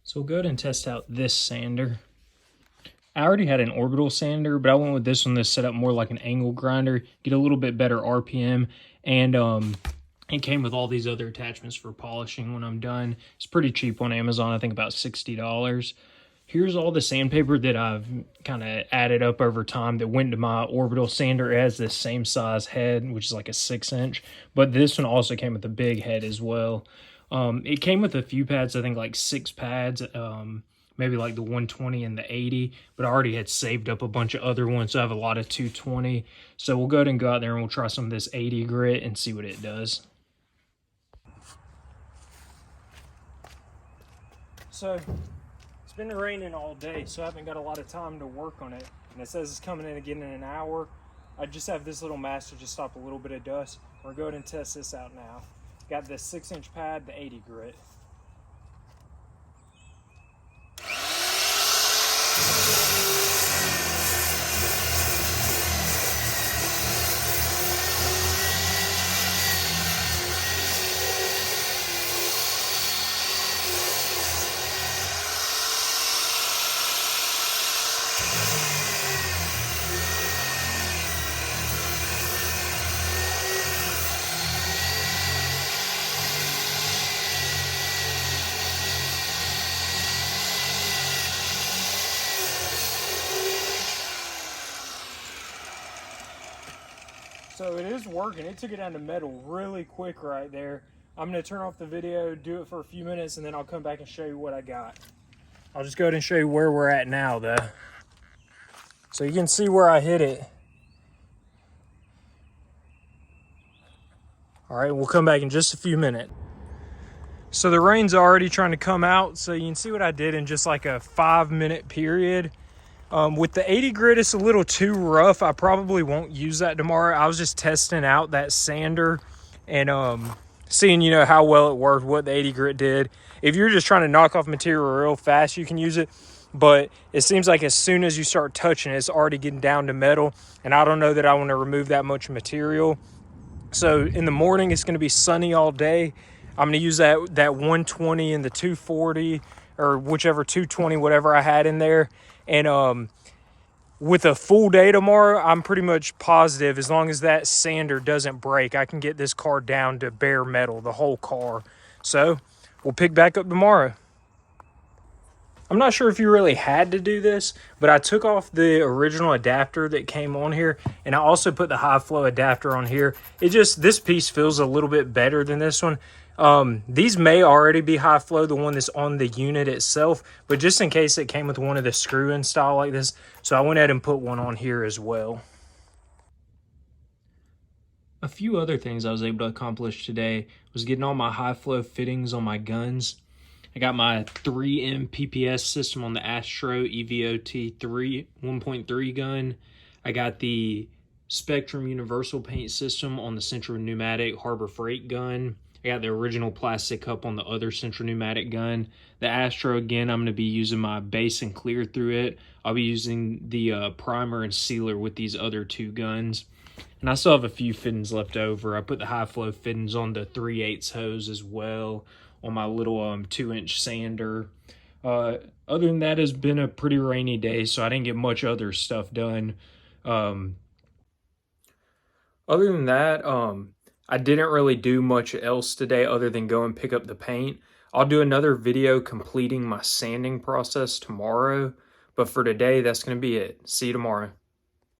So we'll go ahead and test out this sander. I already had an orbital sander, but I went with this one that's set up more like an angle grinder, get a little bit better RPM, and it came with all these other attachments for polishing when I'm done. It's pretty cheap on Amazon, I think about $60. Here's all the sandpaper that I've kind of added up over time that went to my orbital sander. It has this same size head, which is like a 6-inch, but this one also came with a big head as well. It came with a few pads, I think like 6 pads, maybe like the 120 and the 80, but I already had saved up a bunch of other ones, so I have a lot of 220. So we'll go ahead and go out there and we'll try some of this 80 grit and see what it does. So it's been raining all day, so I haven't got a lot of time to work on it. And it says it's coming in again in an hour. I just have this little mask to just stop a little bit of dust. We're going to test this out now. Got this 6-inch pad, the 80 grit. So it is working. It took it down to metal really quick right there. I'm going to turn off the video, do it for a few minutes, and then I'll come back and show you what I got. I'll just go ahead and show you where we're at now, though. So you can see where I hit it. All right, we'll come back in just a few minutes. So the rain's already trying to come out, so you can see what I did in just like a 5-minute period. With the 80 grit, it's a little too rough. I probably won't use that tomorrow. I was just testing out that sander and seeing, you know, how well it worked, what the 80 grit did. If you're just trying to knock off material real fast, you can use it. But it seems like as soon as you start touching it, it's already getting down to metal. And I don't know that I want to remove that much material. So in the morning, it's going to be sunny all day. I'm going to use that 120 and the 240 or whichever 220, whatever I had in there. And with a full day tomorrow, I'm pretty much positive as long as that sander doesn't break, I can get this car down to bare metal, the whole car. So we'll pick back up tomorrow. I'm not sure if you really had to do this, but I took off the original adapter that came on here, and I also put the high flow adapter on here. This piece feels a little bit better than this one. These may already be high flow, the one that's on the unit itself, but just in case it came with one of the screw-in style like this, so I went ahead and put one on here as well. A few other things I was able to accomplish today was getting all my high flow fittings on my guns. I got my 3M PPS system on the Astro EVOT 1.3 gun. I got the Spectrum Universal Paint System on the Central Pneumatic Harbor Freight gun. I got the original plastic cup on the other Central Pneumatic gun. The Astro, again, I'm going to be using my base and clear through it. I'll be using the primer and sealer with these other 2 guns. And I still have a few fittings left over. I put the high flow fittings on the 3/8 hose as well on my little 2-inch sander. Other than that, it's been a pretty rainy day, so I didn't get much other stuff done. Other than that, I didn't really do much else today other than go and pick up the paint. I'll do another video completing my sanding process tomorrow, but for today, that's going to be it. See you tomorrow.